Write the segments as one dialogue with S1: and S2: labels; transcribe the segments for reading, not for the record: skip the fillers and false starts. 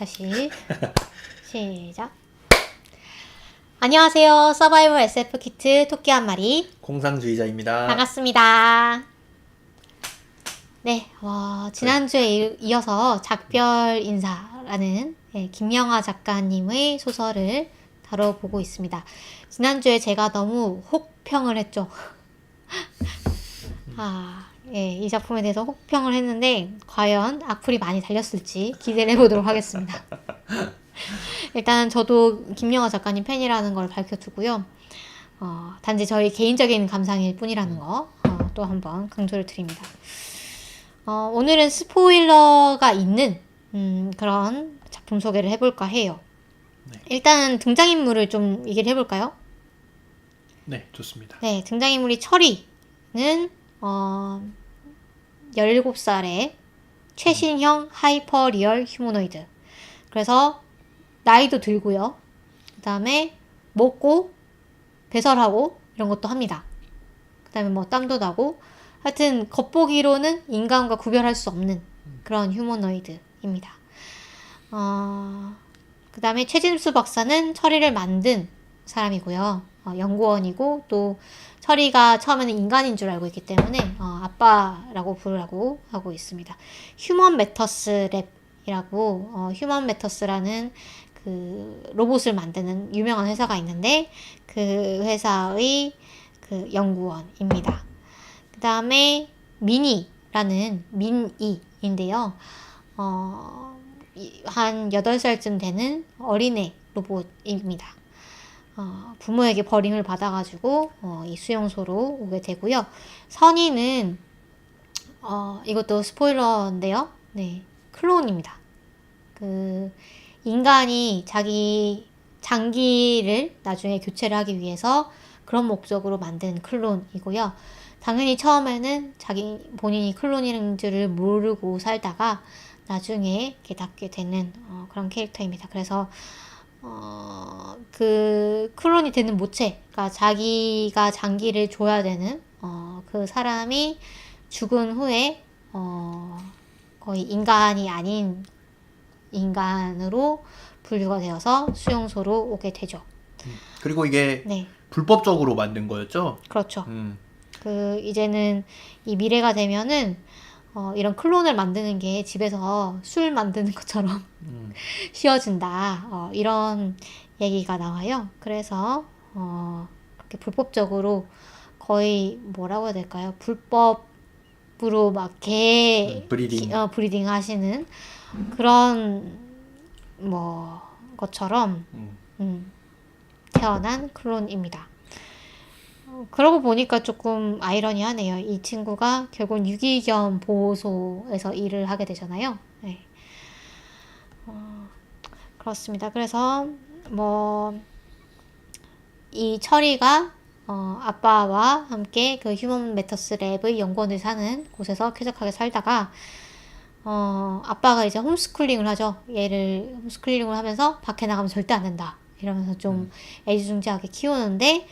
S1: 다시 시작. 안녕하세요. 서바이벌 SF 키트 토끼 한 마리
S2: 공상주의자입니다.
S1: 반갑습니다. 네, 지난주에 이어서 작별 인사라는 김영하 작가님의 소설을 다뤄보고 있습니다. 지난주에 제가 너무 혹평을 했죠. 이 작품에 대해서 혹평을 했는데 과연 악플이 많이 달렸을지 기대를 해보도록 하겠습니다. 일단 저도 김영하 작가님 팬이라는 걸 밝혀두고요. 단지 저희 개인적인 감상일 뿐이라는 거 또 한번 강조를 드립니다. 오늘은 스포일러가 있는 그런 작품 소개를 해볼까 해요.
S2: 네.
S1: 일단 등장인물을 좀 얘기를 해볼까요?
S2: 네, 좋습니다.
S1: 네, 등장인물이 철이는 17살의 최신형 하이퍼 리얼 휴머노이드. 그래서 나이도 들고요. 그 다음에 먹고 배설하고 이런 것도 합니다. 그 다음에 뭐 땀도 나고 하여튼 겉보기로는 인간과 구별할 수 없는 그런 휴머노이드입니다. 그 다음에 최진수 박사는 철이를 만든 사람이고요. 연구원이고 또 철이가 처음에는 인간인 줄 알고 있기 때문에 아빠라고 부르라고 하고 있습니다. 휴먼 매터스 랩이라고 휴먼 매터스라는 그 로봇을 만드는 유명한 회사가 있는데 그 회사의 그 연구원입니다. 그 다음에 미니라는 민이인데요. 한 8살쯤 되는 어린애 로봇입니다. 부모에게 버림을 받아가지고 이 수용소로 오게 되고요. 선이는 이것도 스포일러인데요. 네, 클론입니다. 그 인간이 자기 장기를 나중에 교체를 하기 위해서 그런 목적으로 만든 클론이고요. 당연히 처음에는 본인이 클론인 줄을 모르고 살다가 나중에 깨닫게 되는 그런 캐릭터입니다. 그래서 그 클론이 되는 모체, 그러니까 자기가 장기를 줘야 되는 그 사람이 죽은 후에 거의 인간이 아닌 인간으로 분류가 되어서 수용소로 오게 되죠.
S2: 그리고 이게
S1: 네,
S2: 불법적으로 만든 거였죠?
S1: 그렇죠. 이제는 이 미래가 되면은 이런 클론을 만드는 게 집에서 술 만드는 것처럼 쉬워진다. 이런 얘기가 나와요. 그래서 그렇게 불법적으로 거의 뭐라고 해야 될까요? 불법으로 막 브리딩 하시는 그런 뭐 것처럼 태어난 클론입니다. 그러고 보니까 조금 아이러니하네요. 이 친구가 결국은 유기견 보호소에서 일을 하게 되잖아요. 네. 그렇습니다. 그래서 이 철이가 아빠와 함께 그 휴먼 매터스 랩의 연구원을 사는 곳에서 쾌적하게 살다가 아빠가 이제 홈스쿨링을 하죠. 얘를 홈스쿨링을 하면서 밖에 나가면 절대 안 된다 이러면서 좀 애지중지하게 키우는데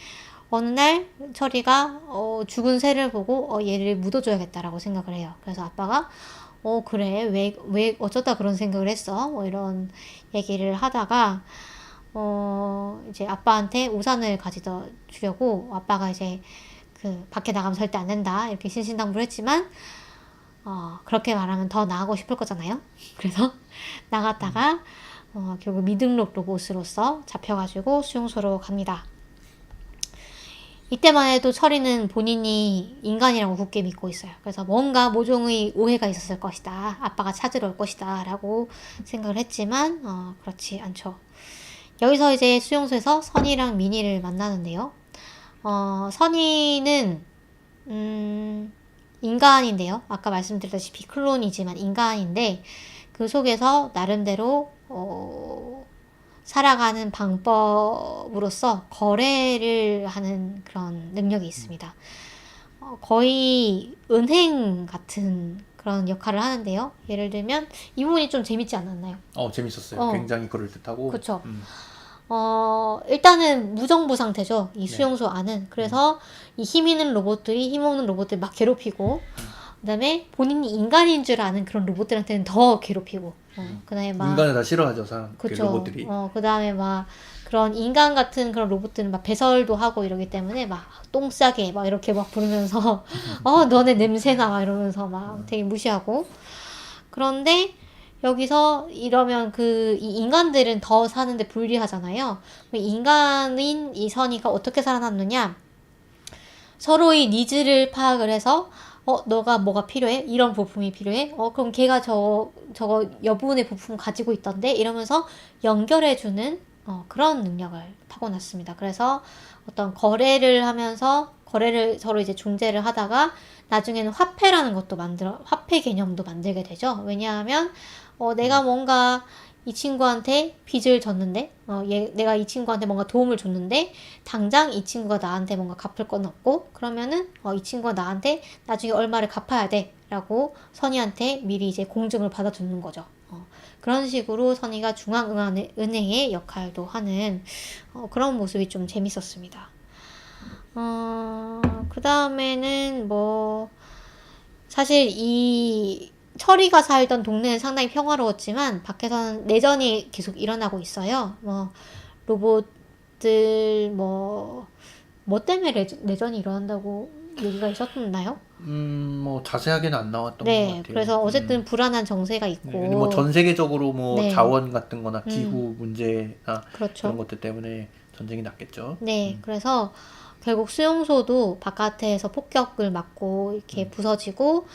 S1: 어느 날 철이가 죽은 새를 보고 얘를 묻어줘야겠다라고 생각을 해요. 그래서 아빠가 그래 왜 어쩌다 그런 생각을 했어? 뭐 이런 얘기를 하다가 이제 아빠한테 우산을 가져다 주려고 아빠가 이제 그 밖에 나가면 절대 안 된다 이렇게 신신당부를 했지만 그렇게 말하면 더 나가고 싶을 거잖아요. 그래서 나갔다가 결국 미등록 로봇으로서 잡혀가지고 수용소로 갑니다. 이때만 해도 철이는 본인이 인간이라고 굳게 믿고 있어요. 그래서 뭔가 모종의 오해가 있었을 것이다. 아빠가 찾으러 올 것이다. 라고 생각을 했지만 그렇지 않죠. 여기서 이제 수용소에서 선이랑 미니를 만나는데요. 선이는 인간인데요. 아까 말씀드렸다시피 클론이지만 인간인데 그 속에서 나름대로 살아가는 방법으로서 거래를 하는 그런 능력이 있습니다. 거의 은행 같은 그런 역할을 하는데요. 예를 들면 이 부분이 좀 재밌지 않았나요?
S2: 재밌었어요. 굉장히 그럴듯하고.
S1: 그렇죠. 일단은 무정부 상태죠. 이
S2: 네.
S1: 수용소 안은. 그래서 이 힘 있는 로봇들이 힘없는 로봇들 막 괴롭히고 그다음에 본인이 인간인 줄 아는 그런 로봇들한테는 더 괴롭히고, 그다음에 막
S2: 인간을 다 싫어하죠, 사람. 그
S1: 그쵸.
S2: 로봇들이.
S1: 그다음에 막 그런 인간 같은 그런 로봇들은 막 배설도 하고 이러기 때문에 막 똥 싸게 막 이렇게 막 부르면서 너네 냄새나 막 이러면서 막 되게 무시하고. 그런데 여기서 이러면 이 인간들은 더 사는데 불리하잖아요. 인간인 이 선이가 어떻게 살아남느냐? 서로의 니즈를 파악을 해서 너가 뭐가 필요해? 이런 부품이 필요해? 그럼 걔가 저거 여분의 부품 가지고 있던데? 이러면서 연결해주는 그런 능력을 타고났습니다. 그래서 어떤 거래를 하면서 거래를 서로 이제 중재를 하다가 나중에는 화폐라는 것도 화폐 개념도 만들게 되죠. 왜냐하면 내가 뭔가 이 친구한테 빚을 졌는데, 내가 이 친구한테 뭔가 도움을 줬는데, 당장 이 친구가 나한테 뭔가 갚을 건 없고, 그러면은, 이 친구가 나한테 나중에 얼마를 갚아야 돼. 라고 선의한테 미리 이제 공증을 받아두는 거죠. 그런 식으로 선의가 중앙은행의 역할도 하는, 그런 모습이 좀 재밌었습니다. 그 다음에는 사실 철이가 살던 동네는 상당히 평화로웠지만 밖에서는 내전이 계속 일어나고 있어요. 로봇들 뭐 때문에 내전이 일어난다고 얘기가 있었나요?
S2: 자세하게는 안 나왔던 것
S1: 네,
S2: 같아요.
S1: 그래서 어쨌든 불안한 정세가 있고,
S2: 네, 전 세계적으로
S1: 네.
S2: 자원 같은 거나 기후 문제나
S1: 그렇죠.
S2: 그런 것들 때문에 전쟁이 났겠죠.
S1: 네, 그래서 결국 수용소도 바깥에서 폭격을 맞고 이렇게 부서지고,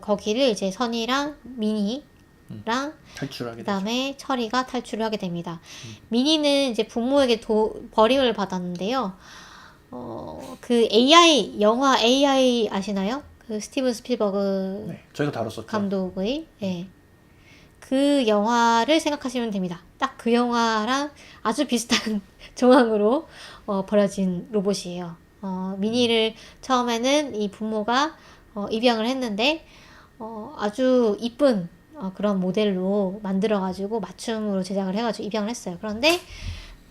S1: 거기를 이제 선이랑 미니랑
S2: 탈출하게
S1: 그다음에 철이가 탈출을 하게 됩니다. 미니는 이제 부모에게 버림을 받았는데요. 영화 AI 아시나요? 그 스티븐 스필버그
S2: 네, 저희가 다뤘었죠.
S1: 감독의, 네. 그 영화를 생각하시면 됩니다. 딱 그 영화랑 아주 비슷한 정황으로 버려진 로봇이에요. 미니를 처음에는 이 부모가 입양을 했는데 아주 이쁜 그런 모델로 만들어가지고 맞춤으로 제작을 해가지고 입양을 했어요. 그런데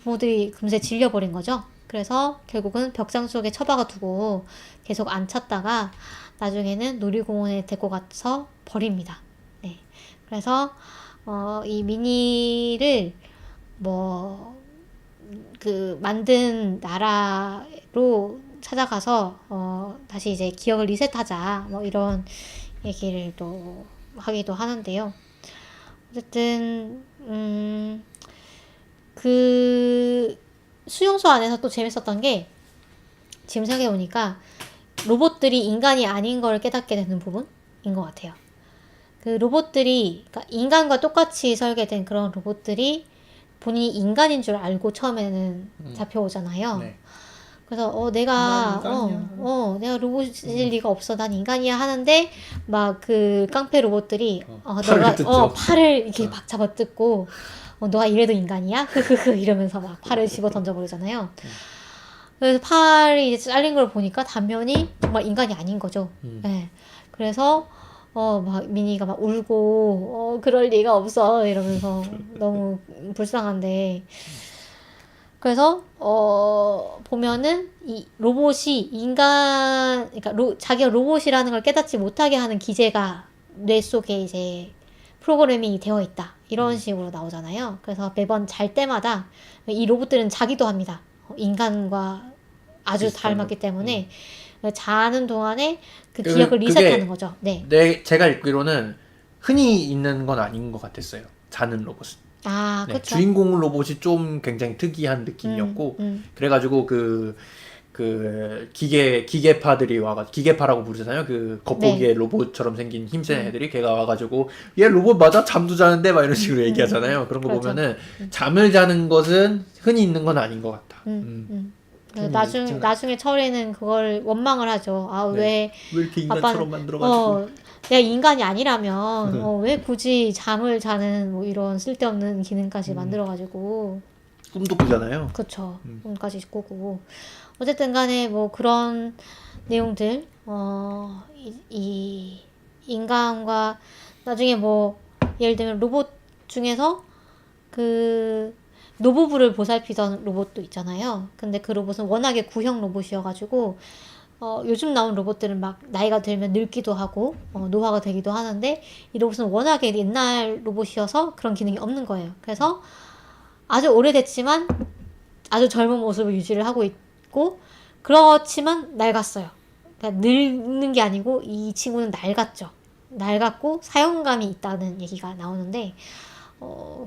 S1: 부모들이 금세 질려버린 거죠. 그래서 결국은 벽장 속에 처박아 두고 계속 안 찾다가 나중에는 놀이공원에 데리고 가서 버립니다. 네. 그래서 이 미니를 만든 나라로 찾아가서 다시 이제 기억을 리셋하자 이런 얘기를 또 하기도 하는데요. 어쨌든 그 수용소 안에서 또 재밌었던 게 지금 생각해보니까 로봇들이 인간이 아닌 걸 깨닫게 되는 부분인 것 같아요. 그 로봇들이 그러니까 인간과 똑같이 설계된 그런 로봇들이 본인이 인간인 줄 알고 처음에는 잡혀오잖아요.
S2: 네.
S1: 그래서 내가 내가 로봇일 리가 없어, 난 인간이야 하는데 막 그 깡패 로봇들이 팔을 이렇게 막 잡아뜯고 너가 이래도 인간이야? 흐흐흐 이러면서 막 팔을 집어 던져버리잖아요. 그래서 팔이 이제 잘린 걸 보니까 단면이 정말 인간이 아닌 거죠. 네. 그래서 막 미니가 막 울고 그럴 리가 없어 이러면서 너무 불쌍한데, 그래서 보면은 이 로봇이 그러니까 자기가 로봇이라는 걸 깨닫지 못하게 하는 기제가 뇌 속에 이제 프로그래밍이 되어 있다 이런 식으로 나오잖아요. 그래서 매번 잘 때마다 이 로봇들은 자기도 합니다. 인간과 아주 닮았기 때문에 자는 동안에 그 기억을 리셋하는 거죠. 네.
S2: 제가 읽기로는 흔히 있는 건 아닌 것 같았어요. 자는 로봇은.
S1: 아,
S2: 네,
S1: 그렇죠.
S2: 주인공 로봇이 좀 굉장히 특이한 느낌이었고, 그래가지고 그 기계파들이 기계파라고 부르잖아요. 그 겉보기에 로봇처럼 생긴 힘센 애들이 걔가 와가지고 얘 로봇 맞아? 잠도 자는데? 막 이런 식으로 얘기하잖아요. 그런 거
S1: 그렇죠.
S2: 보면은 잠을 자는 것은 흔히 있는 건 아닌 것 같다.
S1: 나중에 철이는 그걸 원망을 하죠.
S2: 왜 이렇게 인간처럼 만들어가지고.
S1: 내가 인간이 아니라면 왜 굳이 잠을 자는 이런 쓸데없는 기능까지 만들어가지고.
S2: 꿈도 꾸잖아요.
S1: 그쵸. 꿈까지 꾸고. 어쨌든 간에 그런 내용들, 이 인간과 나중에 예를 들면 로봇 중에서 그 노부부를 보살피던 로봇도 있잖아요. 근데 그 로봇은 워낙에 구형 로봇이어가지고 요즘 나온 로봇들은 막 나이가 들면 늙기도 하고 노화가 되기도 하는데 이 로봇은 워낙에 옛날 로봇이어서 그런 기능이 없는 거예요. 그래서 아주 오래됐지만 아주 젊은 모습을 유지를 하고 있고 그렇지만 낡았어요. 그러니까 늙는 게 아니고 이 친구는 낡았죠. 낡았고 사용감이 있다는 얘기가 나오는데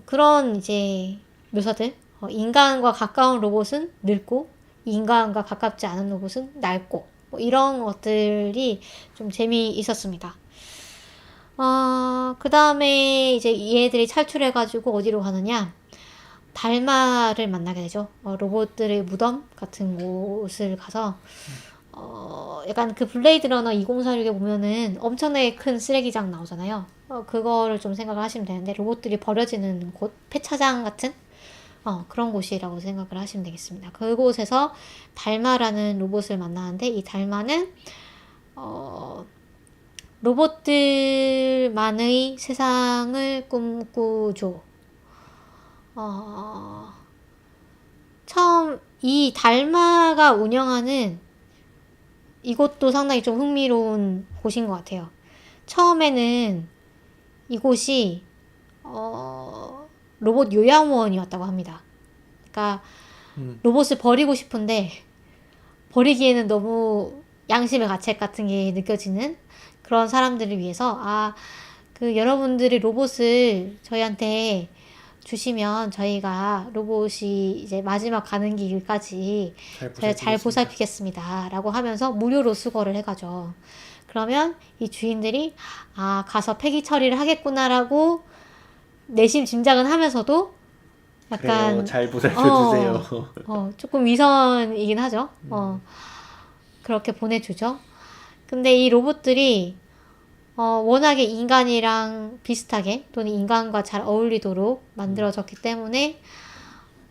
S1: 그런 이제 묘사들 인간과 가까운 로봇은 늙고 인간과 가깝지 않은 로봇은 낡고 뭐 이런 것들이 좀 재미있었습니다. 그 다음에 이제 얘들이 탈출해가지고 어디로 가느냐? 달마를 만나게 되죠. 로봇들의 무덤 같은 곳을 가서 약간 그 블레이드 러너 2046에 보면은 엄청나게 큰 쓰레기장 나오잖아요. 그거를 좀 생각을 하시면 되는데 로봇들이 버려지는 곳, 폐차장 같은 그런 곳이라고 생각을 하시면 되겠습니다. 그곳에서 달마라는 로봇을 만나는데 이 달마는 로봇들만의 세상을 꿈꾸죠. 처음 이 달마가 운영하는 이곳도 상당히 좀 흥미로운 곳인 것 같아요. 처음에는 이곳이 로봇 요양원이었다고 합니다. 그러니까 로봇을 버리고 싶은데 버리기에는 너무 양심의 가책 같은 게 느껴지는 그런 사람들을 위해서 그 여러분들이 로봇을 저희한테 주시면 저희가 로봇이 이제 마지막 가는 길까지 저희가 잘 보살피겠습니다. 라고 하면서 무료로 수거를 해가죠. 그러면 이 주인들이 가서 폐기 처리를 하겠구나라고 내심 짐작은 하면서도 약간
S2: 그래요. 잘 보살펴주세요.
S1: 조금 위선이긴 하죠. 그렇게 보내주죠. 근데 이 로봇들이 워낙에 인간이랑 비슷하게 또는 인간과 잘 어울리도록 만들어졌기 때문에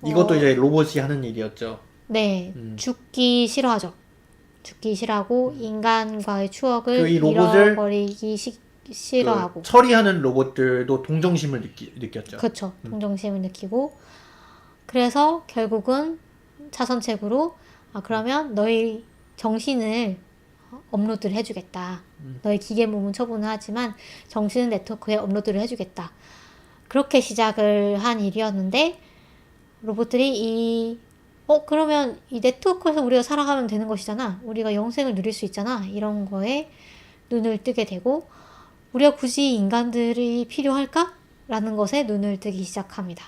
S2: 이것도 이제 로봇이 하는 일이었죠.
S1: 네, 죽기 싫어하죠. 죽기 싫어하고 인간과의 추억을
S2: 이 로봇을
S1: 잃어버리기 싫어하고
S2: 처리하는 로봇들도 동정심을 느꼈죠.
S1: 그렇죠. 동정심을 느끼고 그래서 결국은 차선책으로 그러면 너희 정신을 업로드를 해주겠다. 너희 기계 몸은 처분을 하지만 정신은 네트워크에 업로드를 해주겠다. 그렇게 시작을 한 일이었는데 로봇들이 그러면 이 네트워크에서 우리가 살아가면 되는 것이잖아. 우리가 영생을 누릴 수 있잖아. 이런 거에 눈을 뜨게 되고 우리가 굳이 인간들이 필요할까? 라는 것에 눈을 뜨기 시작합니다.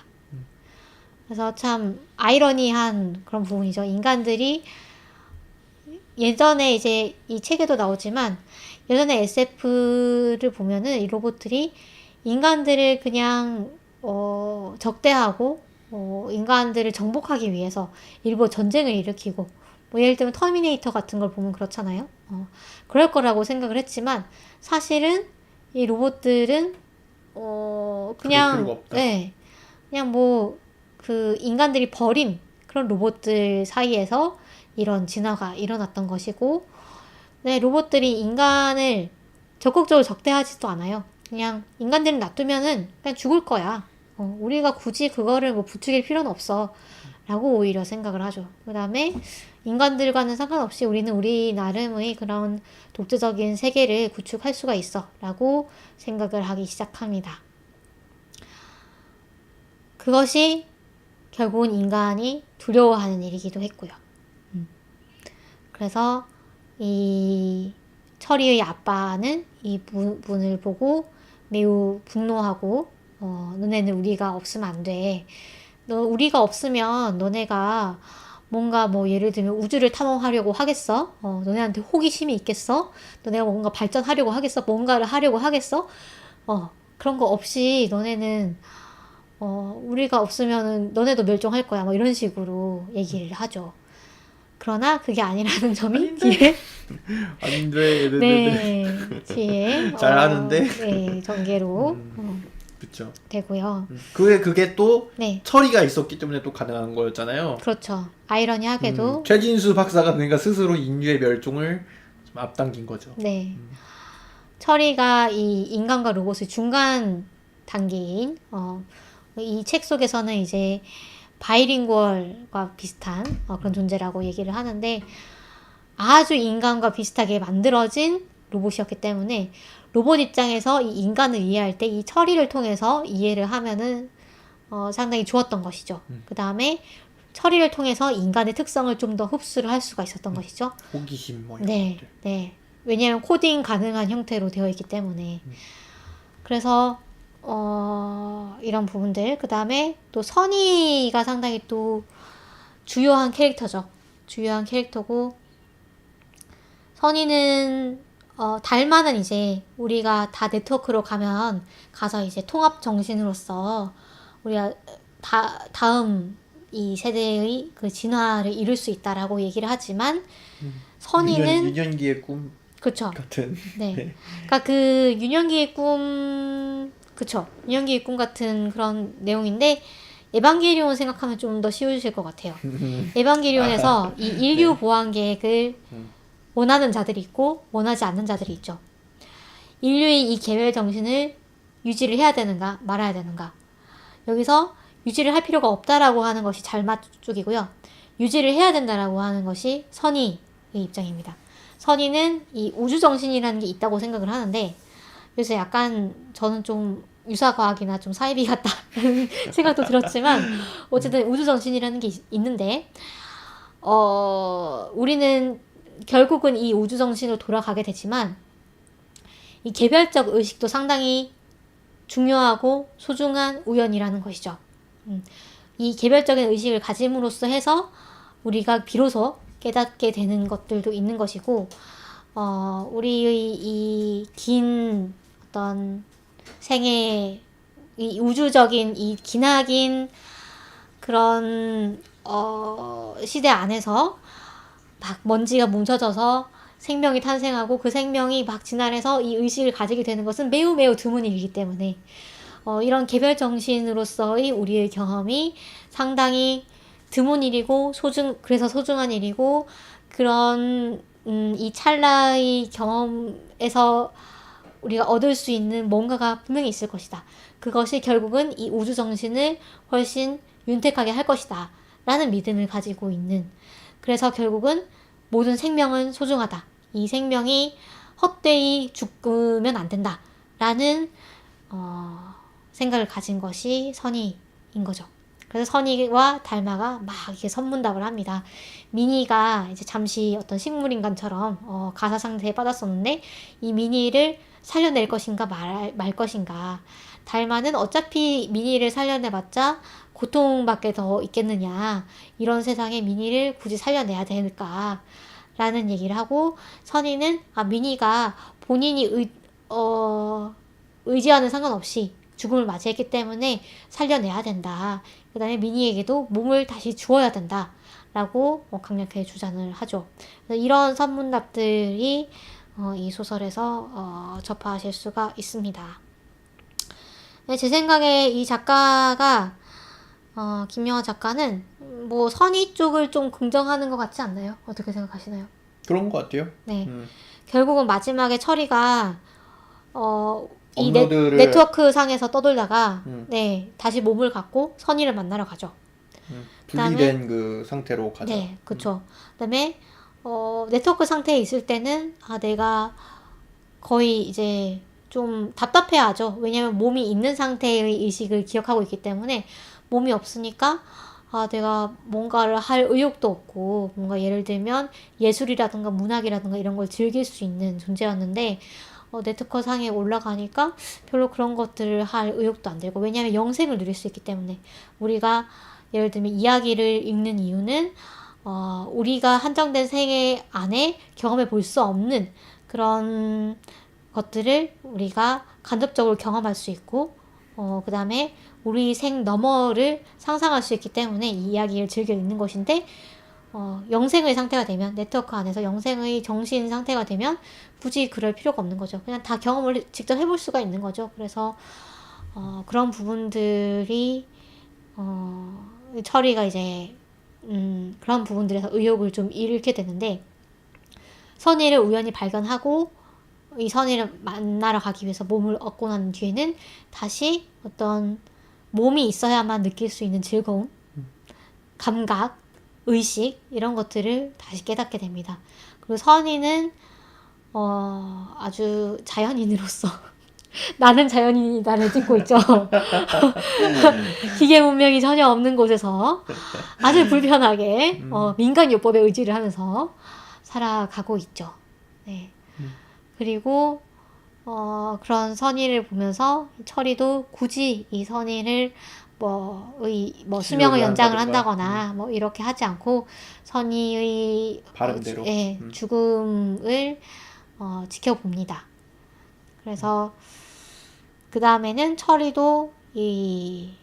S1: 그래서 참 아이러니한 그런 부분이죠. 인간들이 예전에 이제 이 책에도 나오지만 예전에 SF를 보면은 이 로봇들이 인간들을 그냥 적대하고 인간들을 정복하기 위해서 일부 전쟁을 일으키고 뭐 예를 들면 터미네이터 같은 걸 보면 그렇잖아요. 그럴 거라고 생각을 했지만 사실은 이 로봇들은 그냥 네, 그냥 뭐 그 인간들이 버린 그런 로봇들 사이에서 이런 진화가 일어났던 것이고, 네, 로봇들이 인간을 적극적으로 적대하지도 않아요. 그냥 인간들을 놔두면은 그냥 죽을 거야. 우리가 굳이 그거를 뭐 부추길 필요는 없어. 라고 오히려 생각을 하죠. 그 다음에 인간들과는 상관없이 우리는 우리 나름의 그런 독자적인 세계를 구축할 수가 있어. 라고 생각을 하기 시작합니다. 그것이 결국은 인간이 두려워하는 일이기도 했고요. 그래서 이 철이의 아빠는 이 분을 보고 매우 분노하고 너네는 우리가 없으면 안 돼. 우리가 없으면 너네가 뭔가 뭐 예를 들면 우주를 탐험하려고 하겠어? 너네한테 호기심이 있겠어? 너네가 뭔가 발전하려고 하겠어? 뭔가를 하려고 하겠어? 그런 거 없이 너네는 우리가 없으면은 너네도 멸종할 거야. 뭐 이런 식으로 얘기를 하죠. 그러나 그게 아니라는 점이 뒤에
S2: 아닌데
S1: 네 뒤에
S2: 잘하는데
S1: 네 전개로
S2: 그렇죠.
S1: 되고요.
S2: 그게 또
S1: 네
S2: 처리가 있었기 때문에 또 가능한 거였잖아요.
S1: 그렇죠. 아이러니하게도
S2: 최진수 박사가 그러니까 스스로 인류의 멸종을 좀 앞당긴 거죠.
S1: 네 처리가 이 인간과 로봇의 중간 단계인 이 책 속에서는 이제 바이링구얼과 비슷한 그런 존재라고 얘기를 하는데 아주 인간과 비슷하게 만들어진 로봇이었기 때문에 로봇 입장에서 이 인간을 이해할 때 이 처리를 통해서 이해를 하면은 상당히 좋았던 것이죠. 그 다음에 처리를 통해서 인간의 특성을 좀 더 흡수를 할 수가 있었던 것이죠.
S2: 호기심 뭐 이런
S1: 네,
S2: 것들.
S1: 네. 왜냐하면 코딩 가능한 형태로 되어 있기 때문에. 그래서 이런 부분들. 그 다음에 또 선의가 상당히 또 주요한 캐릭터죠. 주요한 캐릭터고 선의는 달마는 이제 우리가 다 네트워크로 가서 이제 통합 정신으로서 우리가 다음 이 세대의 그 진화를 이룰 수 있다라고 얘기를 하지만 선의는
S2: 유년기의 꿈
S1: 그쵸.
S2: 같은.
S1: 네. 그러니까 그 유년기의 꿈 그쵸. 유년기의 꿈 같은 그런 내용인데 에반게리온 생각하면 좀 더 쉬우실 것 같아요. 에반게리온에서 이 인류 보안 계획을 원하는 자들이 있고 원하지 않는 자들이 있죠. 인류의 이 계획 정신을 유지를 해야 되는가 말아야 되는가. 여기서 유지를 할 필요가 없다라고 하는 것이 잘마 쪽이고요. 유지를 해야 된다라고 하는 것이 선의의 입장입니다. 선의는 이 우주정신이라는 게 있다고 생각을 하는데 그래서 약간 저는 좀 유사과학이나 좀 사이비 같다는 생각도 들었지만 어쨌든 우주정신이라는 게 있는데 우리는 결국은 이 우주정신으로 돌아가게 되지만 이 개별적 의식도 상당히 중요하고 소중한 우연이라는 것이죠. 이 개별적인 의식을 가짐으로써 해서 우리가 비로소 깨닫게 되는 것들도 있는 것이고, 우리의 이 긴 어떤 생애, 이 우주적인 이 기나긴 그런 시대 안에서 막 먼지가 뭉쳐져서 생명이 탄생하고 그 생명이 막 진화해서 이 의식을 가지게 되는 것은 매우 매우 드문 일이기 때문에 이런 개별 정신으로서의 우리의 경험이 상당히 드문 일이고 그래서 소중한 일이고 그런 이 찰나의 경험에서 우리가 얻을 수 있는 뭔가가 분명히 있을 것이다. 그것이 결국은 이 우주 정신을 훨씬 윤택하게 할 것이다. 라는 믿음을 가지고 있는 그래서 결국은 모든 생명은 소중하다. 이 생명이 헛되이 죽으면 안 된다. 라는 생각을 가진 것이 선의인 거죠. 그래서 선의와 달마가 막 이렇게 선문답을 합니다. 미니가 이제 잠시 어떤 식물인간처럼 가사 상태에 빠졌었는데 이 미니를 살려낼 것인가 말 것인가. 달마는 어차피 미니를 살려내봤자 고통밖에 더 있겠느냐. 이런 세상에 미니를 굳이 살려내야 될까. 라는 얘기를 하고 선의는 미니가 본인이 의지와는 상관없이 죽음을 맞이했기 때문에 살려내야 된다. 그 다음에 미니에게도 몸을 다시 주어야 된다. 라고 강력하게 주장을 하죠. 이런 선문답들이 이 소설에서 접하실 수가 있습니다. 제 생각에 이 작가가 김영하 작가는 뭐 선의 쪽을 좀 긍정하는 것 같지 않나요? 어떻게 생각하시나요?
S2: 그런 것 같아요.
S1: 네. 결국은 마지막에 철이가 이
S2: 업로드를
S1: 네트워크 상에서 떠돌다가 네 다시 몸을 갖고 선의를 만나러 가죠.
S2: 분리된 그 상태로 가죠.
S1: 네, 그렇죠. 그다음에 네트워크 상태에 있을 때는 내가 거의 이제 좀 답답해하죠. 왜냐면 몸이 있는 상태의 의식을 기억하고 있기 때문에 몸이 없으니까 내가 뭔가를 할 의욕도 없고 뭔가 예를 들면 예술이라든가 문학이라든가 이런 걸 즐길 수 있는 존재였는데 네트워크 상에 올라가니까 별로 그런 것들을 할 의욕도 안 들고 왜냐하면 영생을 누릴 수 있기 때문에 우리가 예를 들면 이야기를 읽는 이유는 우리가 한정된 생애 안에 경험해 볼 수 없는 그런 것들을 우리가 간접적으로 경험할 수 있고 그 다음에 우리 생 너머를 상상할 수 있기 때문에 이 이야기를 즐겨 읽는 것인데 영생의 상태가 되면 네트워크 안에서 영생의 정신 상태가 되면 굳이 그럴 필요가 없는 거죠. 그냥 다 경험을 직접 해볼 수가 있는 거죠. 그래서 그런 부분들이 철이가 이제 그런 부분들에서 의욕을 좀 잃게 되는데 선의를 우연히 발견하고 이 선의를 만나러 가기 위해서 몸을 얻고 난 뒤에는 다시 어떤 몸이 있어야만 느낄 수 있는 즐거움, 감각, 의식 이런 것들을 다시 깨닫게 됩니다. 그리고 선의는 아주 자연인으로서 나는 자연인이다를 찍고 있죠. 기계 문명이 전혀 없는 곳에서 아주 불편하게 민간요법에 의지를 하면서 살아가고 있죠. 네. 그리고 그런 선의를 보면서 철이도 굳이 이 선의를 수명을 연장을 한다거나 뭐 이렇게 하지 않고 선의의
S2: 바람대로
S1: 죽음을 지켜봅니다. 그래서 그 다음에는 철이도 이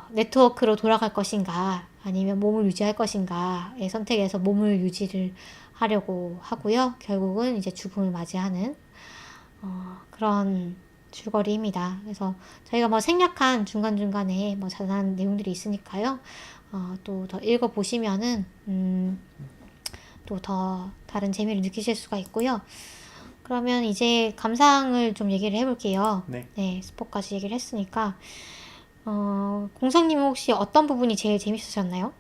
S1: 네트워크로 돌아갈 것인가 아니면 몸을 유지할 것인가의 선택에서 몸을 유지를 하려고 하고요. 결국은 이제 죽음을 맞이하는 그런 줄거리입니다. 그래서 저희가 뭐 생략한 중간중간에 뭐 자세한 내용들이 있으니까요. 또 더 읽어보시면은 또 더 다른 재미를 느끼실 수가 있고요. 그러면 이제 감상을 좀 얘기를 해볼게요.
S2: 네.
S1: 스포까지 얘기를 했으니까 공상님은 혹시 어떤 부분이 제일 재밌으셨나요?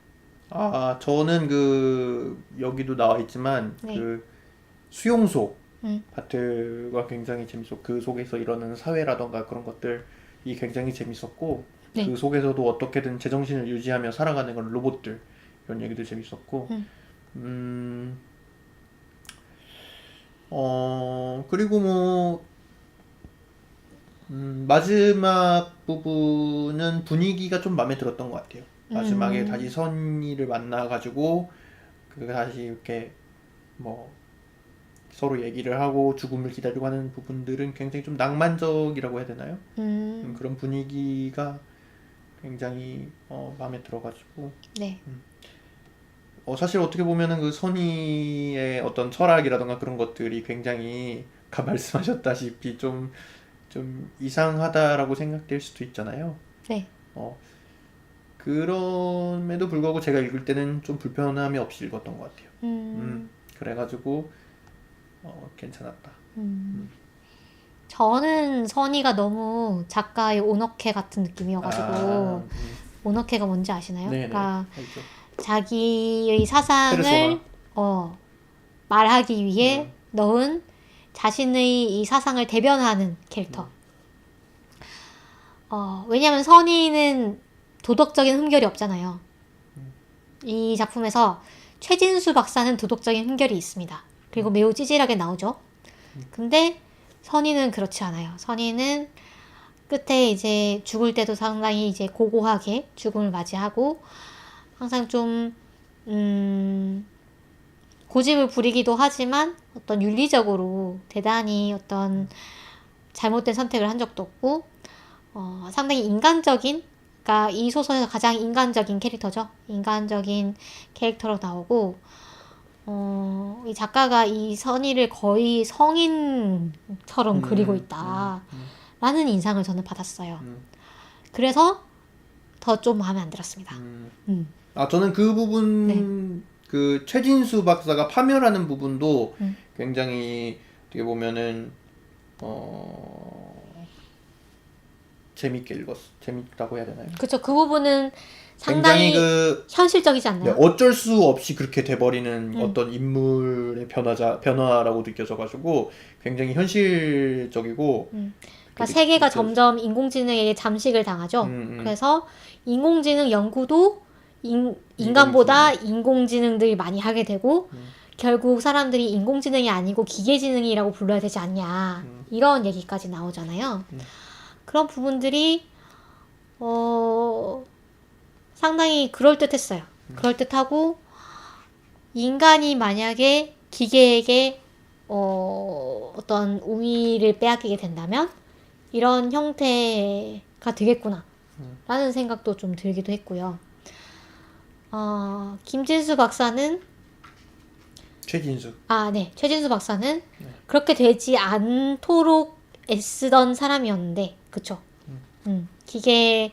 S2: 저는 여기도 나와 있지만
S1: 네.
S2: 그 수용소 파트가 굉장히 재밌었고 그 속에서 일어나는 사회라던가 그런 것들이 굉장히 재밌었고
S1: 네.
S2: 그 속에서도 어떻게든 제정신을 유지하며 살아가는 그런 로봇들 이런 얘기도 재밌었고 그리고 뭐 마지막 부분은 분위기가 좀 마음에 들었던 것 같아요. 마지막에 다시 선의를 만나가지고 다시 이렇게 뭐 서로 얘기를 하고 죽음을 기다리고 하는 부분들은 굉장히 좀 낭만적이라고 해야 되나요? 그런 분위기가 굉장히 마음에 들어가지고
S1: 네.
S2: 사실 어떻게 보면은 그 선의의 어떤 철학이라던가 그런 것들이 굉장히 아까 말씀하셨다시피 좀 이상하다라고 생각될 수도 있잖아요.
S1: 네.
S2: 그럼에도 불구하고 제가 읽을 때는 좀 불편함이 없이 읽었던 것 같아요. 그래가지고 괜찮았다.
S1: 저는 선의가 너무 작가의 오너케 같은 느낌이어가지고 오너케가 뭔지 아시나요?
S2: 네네.
S1: 그러니까
S2: 알죠.
S1: 자기의 사상을
S2: 페르소나.
S1: 말하기 위해 넣은 자신의 이 사상을 대변하는 캐릭터. 왜냐하면 선의는 도덕적인 흠결이 없잖아요. 이 작품에서 최진수 박사는 도덕적인 흠결이 있습니다. 그리고 매우 찌질하게 나오죠. 근데 선의는 그렇지 않아요. 선의는 끝에 이제 죽을 때도 상당히 이제 고고하게 죽음을 맞이하고 항상 좀 고집을 부리기도 하지만 어떤 윤리적으로 대단히 어떤 잘못된 선택을 한 적도 없고 상당히 인간적인, 그러니까 이 소설에서 가장 인간적인 캐릭터죠. 인간적인 캐릭터로 나오고 이 작가가 이 선의를 거의 성인처럼 그리고 있다 라는 인상을 저는 받았어요. 그래서 더 좀 마음에 안 들었습니다.
S2: 저는 그 부분 그 최진수 박사가 파멸하는 부분도 굉장히 어떻게 보면은 재밌다고 해야 되나요?
S1: 그렇죠. 그 부분은 상당히 현실적이지 않나요?
S2: 어쩔 수 없이 그렇게 돼버리는 어떤 인물의 변화라고 느껴져가지고 굉장히 현실적이고
S1: 그러니까 세계가 점점 인공지능에게 잠식을 당하죠. 그래서 인공지능 연구도 인간보다 인공지능들이 많이 하게 되고 결국 사람들이 인공지능이 아니고 기계지능이라고 불러야 되지 않냐 이런 얘기까지 나오잖아요. 그런 부분들이 상당히 그럴듯했어요. 그럴듯하고 인간이 만약에 기계에게 어떤 우위를 빼앗기게 된다면 이런 형태가 되겠구나 라는 생각도 좀 들기도 했고요. 김진수 박사는
S2: 최진수
S1: 최진수 박사는 그렇게 되지 않도록 애쓰던 사람이었는데 그쵸? 기계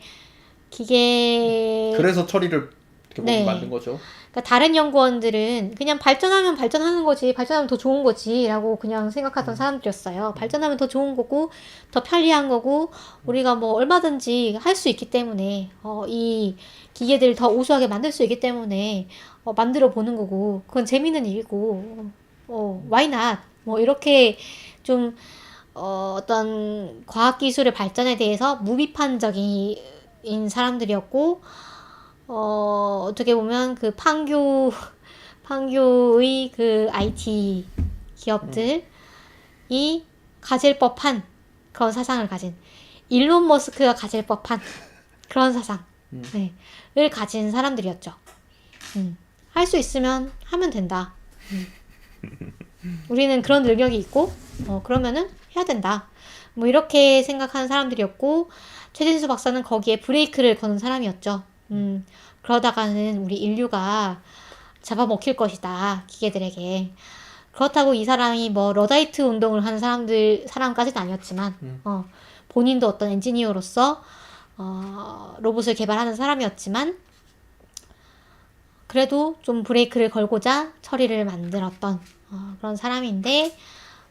S2: 그래서 처리를 이렇게 만든 거죠.
S1: 그러니까 다른 연구원들은 그냥 발전하면 발전하는 거지, 발전하면 더 좋은 거지 라고 그냥 생각하던 사람들이었어요. 발전하면 더 좋은 거고 더 편리한 거고 우리가 뭐 얼마든지 할 수 있기 때문에 이 기계들을 더 우수하게 만들 수 있기 때문에 만들어 보는 거고 그건 재밌는 일이고 why not? 뭐 이렇게 좀 어떤 과학기술의 발전에 대해서 무비판적인 사람들이었고, 어떻게 보면 그 판교의 그 IT 기업들이 가질 법한 그런 사상을 가진, 일론 머스크가 가질 법한 그런 사상, 네, 을 가진 사람들이었죠. 할 수 있으면 하면 된다. 우리는 그런 능력이 있고, 그러면은 해야 된다. 뭐 이렇게 생각하는 사람들이었고, 최진수 박사는 거기에 브레이크를 거는 사람이었죠. 그러다가는 우리 인류가 잡아먹힐 것이다, 기계들에게. 그렇다고 이 사람이 뭐 러다이트 운동을 하는 사람까지는 아니었지만, 본인도 어떤 엔지니어로서 로봇을 개발하는 사람이었지만, 그래도 좀 브레이크를 걸고자 처리를 만들었던 그런 사람인데,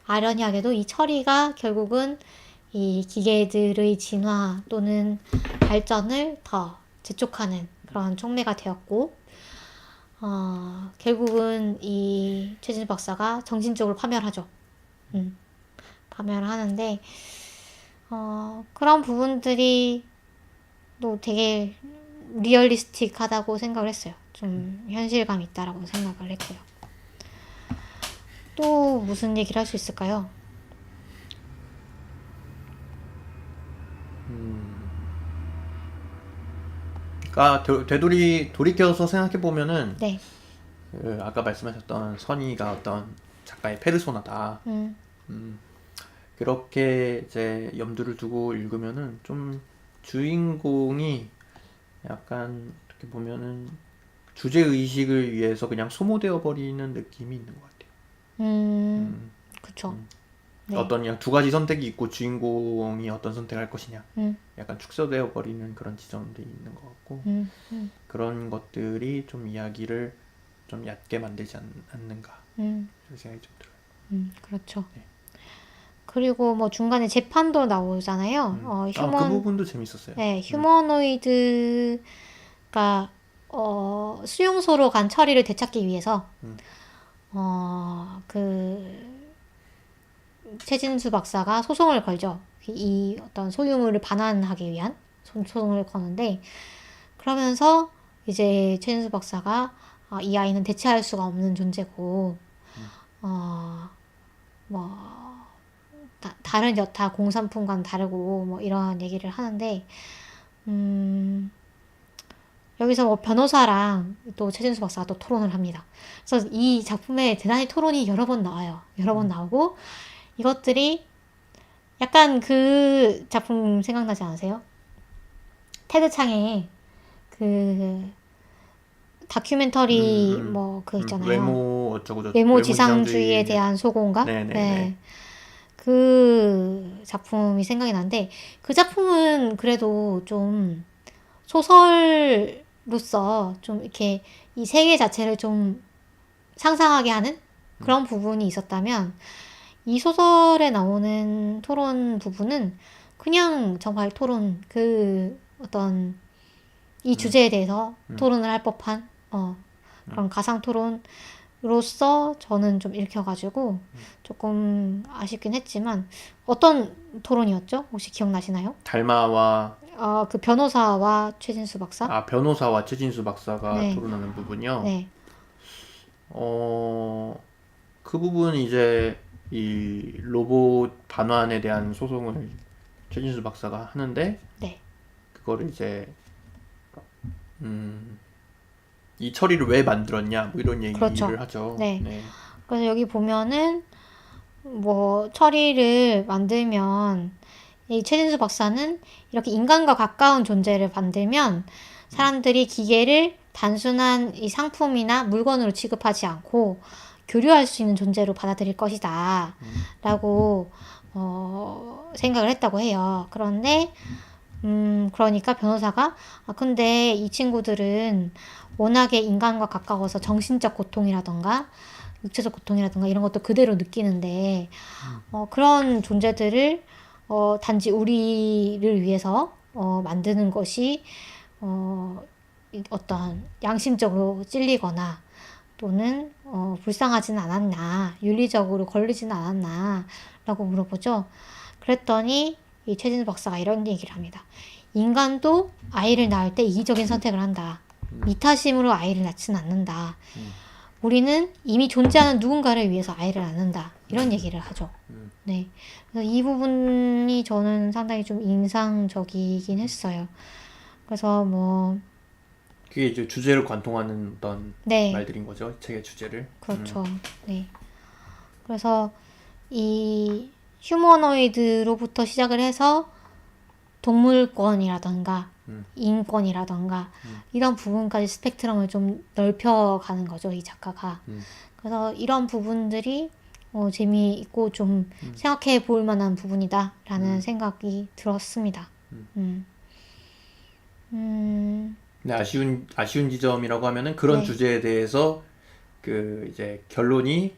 S1: 아이러니하게도 이 처리가 결국은 이 기계들의 진화 또는 발전을 더 재촉하는 그런 촉매가 되었고, 결국은 이 최진수 박사가 정신적으로 파멸하죠. 파멸하는데, 그런 부분들이 또 되게 리얼리스틱하다고 생각을 했어요. 좀 현실감 있다라고 생각을 했고요. 또 무슨 얘기를 할 수 있을까요?
S2: 그러니까 돌이켜서 생각해 보면은
S1: 네.
S2: 그 아까 말씀하셨던 선의가 어떤 작가의 페르소나다. 그렇게 이제 염두를 두고 읽으면은 좀 주인공이 약간 어떻게 보면은 주제 의식을 위해서 그냥 소모되어 버리는 느낌이 있는 것 같아요.
S1: 그쵸. 네.
S2: 어떤 그냥 두 가지 선택이 있고 주인공이 어떤 선택을 할 것이냐, 약간 축소되어 버리는 그런 지점들이 있는 것 같고, 그런 것들이 좀 이야기를 좀 얕게 만들지 않는가 그런 생각이 좀 들어요.
S1: 그렇죠.
S2: 네.
S1: 그리고 뭐 중간에 재판도 나오잖아요.
S2: 그 부분도 재밌었어요.
S1: 네, 휴머노이드가 수용소로 간 처리를 되찾기 위해서 그 최진수 박사가 소송을 걸죠. 이 어떤 소유물을 반환하기 위한 소송을 거는데, 그러면서 이제 최진수 박사가 이 아이는 대체할 수가 없는 존재고, 뭐 다른 여타 공산품과는 다르고 뭐 이런 얘기를 하는데, 여기서 뭐 변호사랑 또 최진수 박사가 또 토론을 합니다. 그래서 이 작품에 대단히 토론이 여러 번 나와요. 여러 번 나오고, 이것들이 약간 그 작품 생각나지 않으세요? 테드 창의 그 다큐멘터리 뭐 그 있잖아요.
S2: 외모 어쩌고 저쩌고
S1: 외모 지상주의에 대한 소고인가?
S2: 네네네.
S1: 네. 그 작품이 생각이 나는데, 그 작품은 그래도 좀 소설로서 좀 이렇게 이 세계 자체를 좀 상상하게 하는 그런 부분이 있었다면, 이 소설에 나오는 토론 부분은 그냥 정말 토론, 그 어떤 이 주제에 대해서 토론을 할 법한 그런 가상 토론으로서 저는 좀 읽혀가지고 조금 아쉽긴 했지만, 어떤 토론이었죠? 혹시 기억나시나요?
S2: 달마와
S1: 그 변호사와 최진수 박사?
S2: 변호사와 최진수 박사가
S1: 네.
S2: 토론하는 부분이요.
S1: 네.
S2: 그 부분은 이제 이 로봇 반환에 대한 소송을 최진수 박사가 하는데,
S1: 네.
S2: 그거를 이제 이 처리를 왜 만들었냐 뭐 이런 얘기를
S1: 그렇죠.
S2: 하죠.
S1: 네.
S2: 네.
S1: 그래서 여기 보면은 뭐 처리를 만들면 이 최진수 박사는 이렇게 인간과 가까운 존재를 만들면 사람들이 기계를 단순한 이 상품이나 물건으로 취급하지 않고 교류할 수 있는 존재로 받아들일 것이다 라고 생각을 했다고 해요. 그런데 그러니까 변호사가 근데 이 친구들은 워낙에 인간과 가까워서 정신적 고통이라던가 육체적 고통이라든가 이런 것도 그대로 느끼는데, 그런 존재들을 단지 우리를 위해서 만드는 것이 어떤 양심적으로 찔리거나 또는 불쌍하지는 않았나, 윤리적으로 걸리지는 않았나 라고 물어보죠. 그랬더니 이 최진수 박사가 이런 얘기를 합니다. 인간도 아이를 낳을 때 이기적인 선택을 한다. 미타심으로 아이를 낳지는 않는다. 우리는 이미 존재하는 누군가를 위해서 아이를 낳는다. 이런 얘기를 하죠. 네. 그래서 이 부분이 저는 상당히 좀 인상적이긴 했어요. 그래서 뭐
S2: 그게 이제 주제를 관통하는 어떤
S1: 네.
S2: 말들인 거죠. 책의 주제를.
S1: 그렇죠. 네. 그래서 이 휴머노이드로부터 시작을 해서 동물권이라던가 인권이라던가 이런 부분까지 스펙트럼을 좀 넓혀가는 거죠, 이 작가가. 그래서 이런 부분들이 재미있고 좀 생각해 볼 만한 부분이다라는 생각이 들었습니다.
S2: 네, 아쉬운 지점이라고 하면은 그런
S1: 네.
S2: 주제에 대해서 그 이제 결론이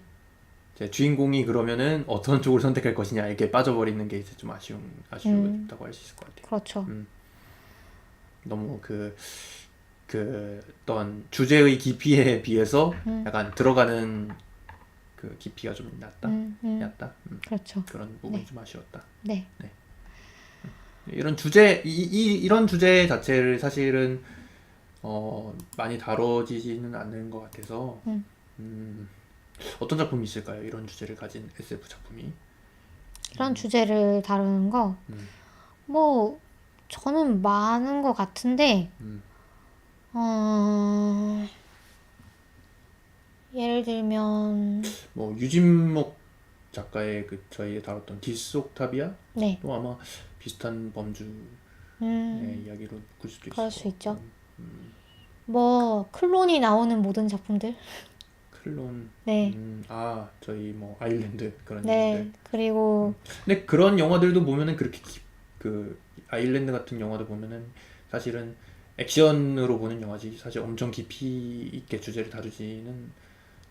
S2: 이제 주인공이 그러면은 어떤 쪽을 선택할 것이냐 이렇게 빠져버리는 게 이제 좀 아쉽다고 할 수 있을 것 같아요.
S1: 그렇죠.
S2: 너무 그 어떤 주제의 깊이에 비해서 약간 들어가는 그 깊이가 좀 얕다.
S1: 그렇죠.
S2: 그런 부분이
S1: 네.
S2: 좀 아쉬웠다.
S1: 네.
S2: 이런 주제 이런 주제 자체를 사실은 많이 다뤄지지는 않는 것 같아서 어떤 작품이 있을까요? 이런 주제를 가진 SF 작품이.
S1: 이런 주제를 다루는 거, 뭐, 저는 많은 것 같은데, 예를 들면,
S2: 뭐 유진목 작가의 그 저희 다뤘던 디스옥타비아
S1: 네,
S2: 또 아마 비슷한 범주의 이야기로 볼 수도 있을
S1: 그럴
S2: 것
S1: 수 있죠.
S2: 같고.
S1: 뭐, 클론이 나오는 모든 작품들,
S2: 클론.
S1: 네,
S2: 저희 뭐 아일랜드 그런
S1: 네,
S2: 영화들.
S1: 그리고,
S2: 근데 그런 영화들도 보면은 그렇게 그 아일랜드 같은 영화도 보면은 사실은 액션으로 보는 영화지 사실 엄청 깊이 있게 주제를 다루지는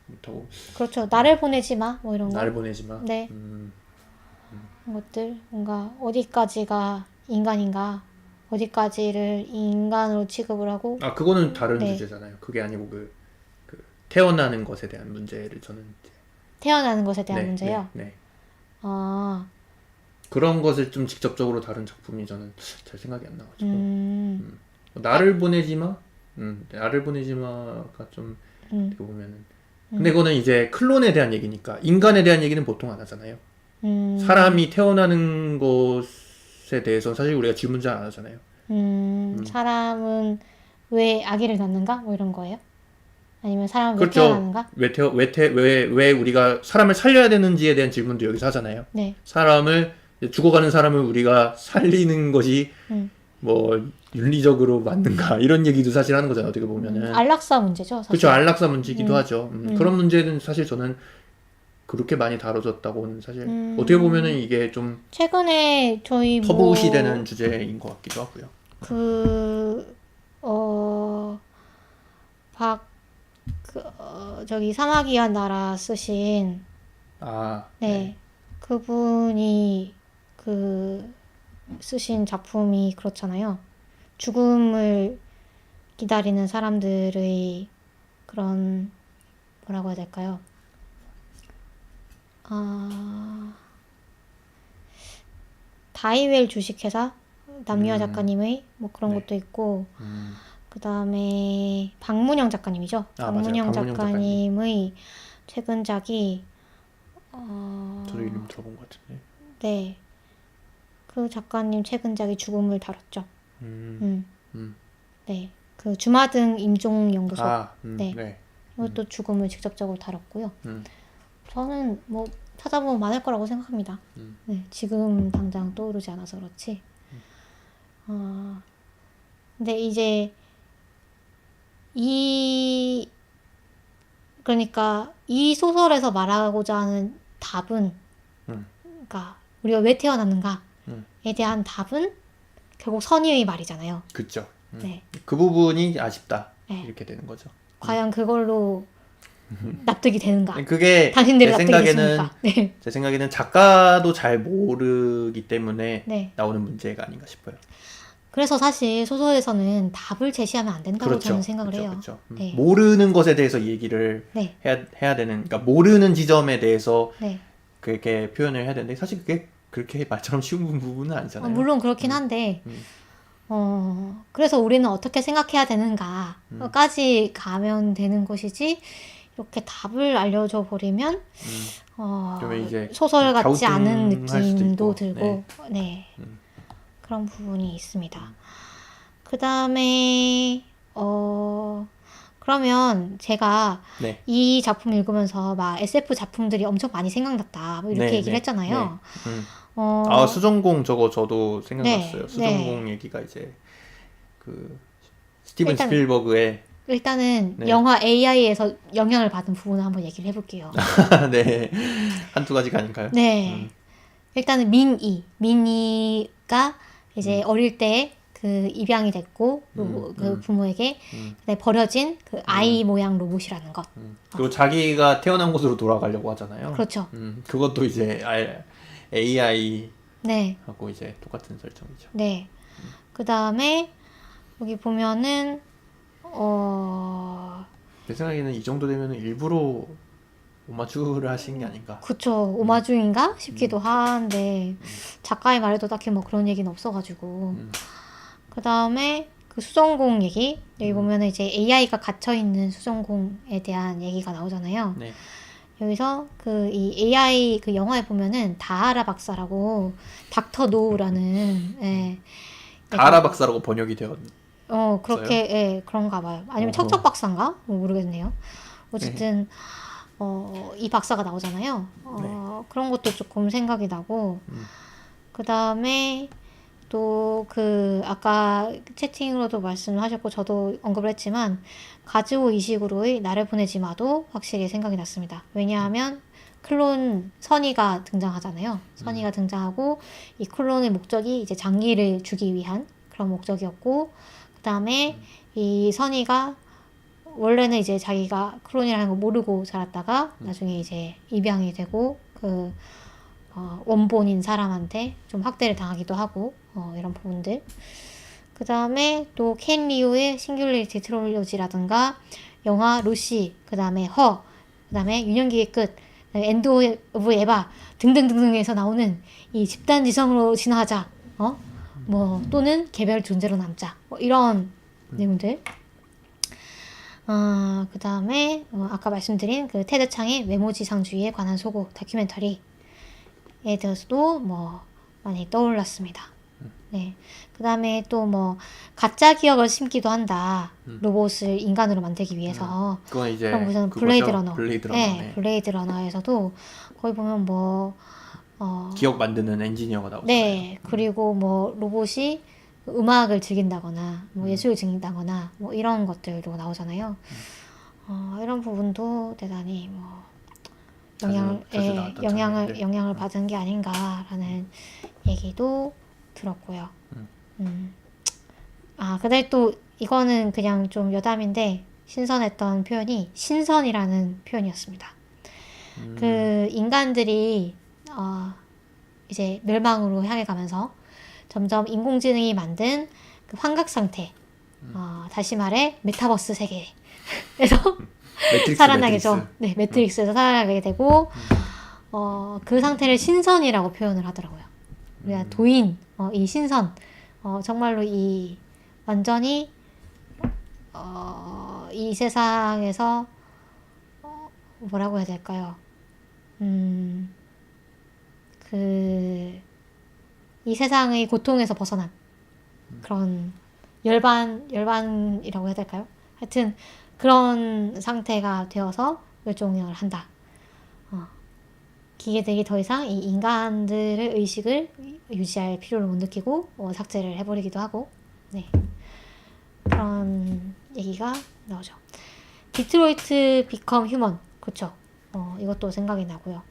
S2: 못하고.
S1: 그렇죠. 나를 보내지 마, 뭐 이런 거.
S2: 나를 보내지 마.
S1: 네, 그런 것들, 뭔가, 어디까지가 인간인가, 어디까지를 인간으로 취급을 하고,
S2: 그거는 다른
S1: 네.
S2: 주제잖아요. 그게 아니고 그 태어나는 것에 대한 문제를 저는 이제
S1: 태어나는 것에 대한 문제요.
S2: 네.
S1: 아,
S2: 그런 것을 좀 직접적으로 다룬 작품이 저는 잘 생각이 안 나가지고.
S1: 음,
S2: 나를 보내지 마. 나를 보내지 마가 좀 어떻게 보면은. 근데 그거는 이제 클론에 대한 얘기니까 인간에 대한 얘기는 보통 안 하잖아요. 사람이 태어나는 것에 대해서 사실 우리가 질문 잘 안 하잖아요.
S1: 사람은 왜 아기를 낳는가? 뭐 이런 거예요? 아니면 사람은 왜
S2: 그렇죠.
S1: 태어나는가?
S2: 왜 우리가 사람을 살려야 되는지에 대한 질문도 여기서 하잖아요.
S1: 네.
S2: 사람을 죽어가는 사람을 우리가 살리는 것이 뭐 윤리적으로 맞는가 이런 얘기도 사실 하는 거잖아요. 어떻게 보면은.
S1: 안락사 문제죠, 사실.
S2: 그렇죠. 안락사 문제이기도 하죠. 그런 문제는 사실 저는 그렇게 많이 다뤄졌다고는 사실 어떻게 보면은 이게 좀
S1: 최근에 저희
S2: 터부시되는 주제인 것 같기도 하고요.
S1: 저기 사마귀한 나라 쓰신 네. 그분이 쓰신 작품이 그렇잖아요. 죽음을 기다리는 사람들의 그런 뭐라고 해야 될까요? 다이웰 주식회사 남유아 작가님의 뭐 그런 것도 있고 그 다음에 박문영 작가님이죠. 박문영
S2: 박문영
S1: 작가님의 최근작이
S2: 저도 이름 들어본 것 같은데.
S1: 네. 그 작가님 최근작이 죽음을 다뤘죠. 네. 그 주마등 임종 연구소. 네. 이것도 죽음을 직접적으로 다뤘고요. 저는 뭐 찾아보면 많을 거라고 생각합니다. 네. 지금 당장 떠오르지 않아서 그렇지. 근데 이제 그러니까 이 소설에서 말하고자 하는 답은 그러니까 우리가 왜 태어났는가에 대한 답은 결국 선의의 말이잖아요.
S2: 그렇죠.
S1: 네.
S2: 그 부분이 아쉽다.
S1: 네.
S2: 이렇게 되는 거죠.
S1: 과연 그걸로 납득이 되는가?
S2: 그게
S1: 당신들이 납득이 됐습니까? 네.
S2: 제 생각에는 작가도 잘 모르기 때문에
S1: 네.
S2: 나오는 문제가 아닌가 싶어요.
S1: 그래서 사실 소설에서는 답을 제시하면 안 된다고
S2: 그렇죠.
S1: 저는 생각을
S2: 그렇죠.
S1: 해요.
S2: 그렇죠.
S1: 네.
S2: 모르는 것에 대해서 얘기를
S1: 네.
S2: 해야 되는, 그러니까 모르는 지점에 대해서
S1: 네.
S2: 그렇게 표현을 해야 되는데 사실 그게 그렇게 말처럼 쉬운 부분은 아니잖아요.
S1: 물론 그렇긴 한데,
S2: 음.
S1: 그래서 우리는 어떻게 생각해야 되는가까지 가면 되는 것이지, 이렇게 답을 알려줘 버리면,
S2: 그러면 이제
S1: 소설 같지 않은
S2: 갸우뚱할 수도
S1: 느낌도
S2: 있고.
S1: 들고, 네.
S2: 음.
S1: 그런 부분이 있습니다. 그 다음에, 그러면 제가
S2: 네.
S1: 이 작품 읽으면서 막 SF 작품들이 엄청 많이 생각났다. 뭐 이렇게
S2: 네,
S1: 얘기를
S2: 네,
S1: 했잖아요.
S2: 네.
S1: 어,
S2: 수전공 저도 생각났어요.
S1: 네,
S2: 수전공
S1: 네.
S2: 얘기가 이제 그 스티븐
S1: 일단,
S2: 스필버그의
S1: 일단은
S2: 네.
S1: 영화 AI에서 영향을 받은 부분을 한번 얘기를 해볼게요.
S2: 네. 한두 가지가 아닌가요?
S1: 네. 일단은 민이가 이제 어릴 때 그 입양이 됐고, 그 부모에게 그다음에 버려진 그 아이 모양 로봇이라는 것.
S2: 그리고 자기가 태어난 곳으로 돌아가려고 하잖아요.
S1: 그렇죠.
S2: 그것도 이제 AI하고
S1: 네.
S2: 이제 똑같은 설정이죠.
S1: 네. 그 다음에 여기 보면은
S2: 내 생각에는 이 정도 되면 일부러 오마주를 하신 게 아닌가.
S1: 그쵸. 오마주인가 싶기도 한데 작가의 말에도 딱히 뭐 그런 얘기는 없어가지고. 그 다음에 그 수정공 얘기 여기 보면은 이제 AI가 갇혀 있는 수정공에 대한 얘기가 나오잖아요.
S2: 네.
S1: 여기서 그 이 AI 그 영화에 보면은 다하라 박사라고 닥터 노우라는 예.
S2: 다하라 박사라고 번역이 되었.
S1: 그렇게 예, 그런가 봐요. 아니면
S2: 어허.
S1: 척척 박사인가? 모르겠네요. 어쨌든 이 박사가 나오잖아요. 그런 것도 조금 생각이 나고 그 다음에 또 그 아까 채팅으로도 말씀하셨고 저도 언급을 했지만 가즈오 이식으로의 나를 보내지 마도 확실히 생각이 났습니다. 왜냐하면 클론 선의가 등장하잖아요. 선의가 등장하고 이 클론의 목적이 이제 장기를 주기 위한 그런 목적이었고 그 다음에 이 선의가 원래는 이제 자기가 클론이라는 거 모르고 자랐다가 나중에 이제 입양이 되고 그 원본인 사람한테 좀 학대를 당하기도 하고 이런 부분들. 그 다음에 또 켄 리우의 싱귤레이티 트릴로지라든가 영화 루시, 그 다음에 그 다음에 유년기의 끝, 엔드 오브 에바 등등등등에서 나오는 이 집단 지성으로 진화하자, 뭐 또는 개별 존재로 남자, 뭐 이런 내용들. 그 다음에 아까 말씀드린 그 테드 창의 외모지상주의에 관한 소고 다큐멘터리에 대해서도 뭐 많이 떠올랐습니다. 네. 그 다음에 또 뭐 가짜 기억을 심기도 한다. 로봇을 인간으로 만들기 위해서.
S2: 그건 이제
S1: 그럼 우선
S2: 그거죠.
S1: 블레이드 러너.
S2: 블레이드 러너.
S1: 네,
S2: 네.
S1: 블레이드 러너에서도 거기 보면 뭐
S2: 기억 만드는 엔지니어가 나오잖아요.
S1: 네, 그리고 뭐 로봇이 음악을 즐긴다거나 뭐 예술을 즐긴다거나 뭐 이런 것들도 나오잖아요. 이런 부분도 대단히 뭐
S2: 자주 나왔던 장면들.
S1: 영향을 받은 게 아닌가라는 얘기도 들었고요. 그다음에 또 이거는 그냥 좀 여담인데 신선했던 표현이 신선이라는 표현이었습니다. 그 인간들이 이제 멸망으로 향해 가면서 점점 인공지능이 만든 그 환각 상태, 다시 말해 메타버스 세계에서 살아나게죠. 네, 매트릭스에서 살아나게 되고 그 상태를 신선이라고 표현을 하더라고요. 우리가 도인, 이 신선, 정말로 이 완전히 이 세상에서 뭐라고 해야 될까요? 이 세상의 고통에서 벗어난 그런 열반이라고 해야 될까요? 하여튼 그런 상태가 되어서 멸종을 한다. 기계들이 더 이상 이 인간들의 의식을 유지할 필요를 못 느끼고 삭제를 해버리기도 하고 네. 그런 얘기가 나오죠. 디트로이트 비컴 휴먼 그쵸? 이것도 생각이 나고요.